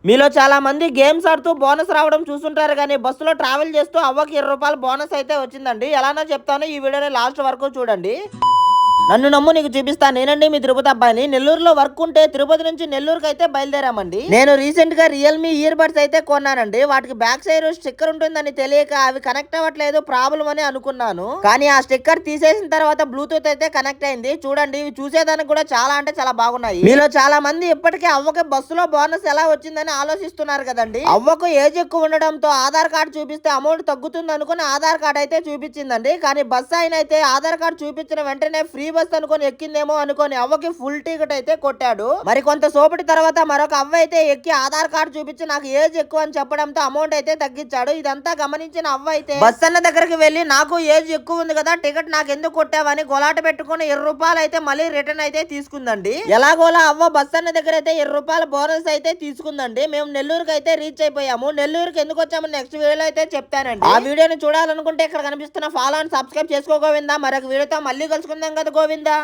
మీలో చాలా మంది గేమ్స్ ఆడుతూ బోనస్ రావడం చూస్తుంటారు కానీ బస్సులో ట్రావెల్ చేస్తూ అవ్వకి ₹20 బోనస్ అయితే వచ్చిందండి. ఎలానో చెప్తాను, ఈ వీడియోని లాస్ట్ వరకు చూడండి. నన్ను నమ్ము, నీకు చూపిస్తాను. నేనండి మీ తిరుపతి అబ్బాయిని. నెల్లూరులో వర్క్ ఉంటే తిరుపతి నుంచి నెల్లూరుకి అయితే బయలుదేరామండి. నేను రీసెంట్ గా రియల్మీ ఇయర్ బడ్స్ అయితే కొన్నానండి. వాటికి బ్యాక్ సైడ్ స్టిక్కర్ ఉంటుందని తెలియక అవి కనెక్ట్ అవ్వట్లేదు, ప్రాబ్లం అని అనుకున్నాను. కానీ ఆ స్టిక్కర్ తీసేసిన తర్వాత బ్లూటూత్ అయితే కనెక్ట్ అయింది. చూడండి, ఇవి చూసేదానికి కూడా చాలా అంటే చాలా బాగున్నాయి. మీలో చాలా మంది ఇప్పటికే అవ్వకి బస్సులో బోనస్ ఎలా వచ్చిందని ఆలోచిస్తున్నారు కదండి. అవ్వకు ఏజ్ ఎక్కువ ఉండడంతో ఆధార్ కార్డు చూపిస్తే అమౌంట్ తగ్గుతుంది అనుకుని ఆధార్ కార్డు అయితే చూపించిందండి. కానీ బస్ ఆయన అయితే ఆధార్ కార్డు చూపించిన వెంటనే ఫ్రీ బస్ అనుకొని ఎక్కిందేమో అనుకొని అవ్వకి ఫుల్ టికెట్ అయితే కొట్టాడు. మరి కొంత సోపటి తర్వాత మరొక అవ్వ అయితే ఎక్కి ఆధార్ కార్డు చూపించి నాకు ఏజ్ ఎక్కువ అని చెప్పడంతో అమౌంట్ అయితే తగ్గించాడు. ఇదంతా గమనించిన అవ్వ అయితే బస్ అన్న దగ్గరికి వెళ్లి నాకు ఏజ్ ఎక్కువ ఉంది కదా, టికెట్ నాకు ఎందుకు కొట్టావని గొలాట పెట్టుకుని ₹20 అయితే మళ్ళీ రిటర్న్ అయితే తీసుకుందండి. ఎలాగోలా అవ్వ బస్ అన్న దగ్గర అయితే ₹20 బోనస్ అయితే తీసుకుందండి. మేము నెల్లూరుకి అయితే రీచ్ అయిపోయాము. నెల్లూరుకి ఎందుకు వచ్చాము నెక్స్ట్ వీడియోలో అయితే చెప్తానండి. ఆ వీడియోని చూడాలనుకుంటే ఇక్కడ కనిపిస్తున్న ఫాలో అండ్ సబ్స్క్రైబ్ చేసుకో గోవిందా. మరొక వీడియోతో మళ్ళీ కలుసుకుందాం కదా గోవిందా.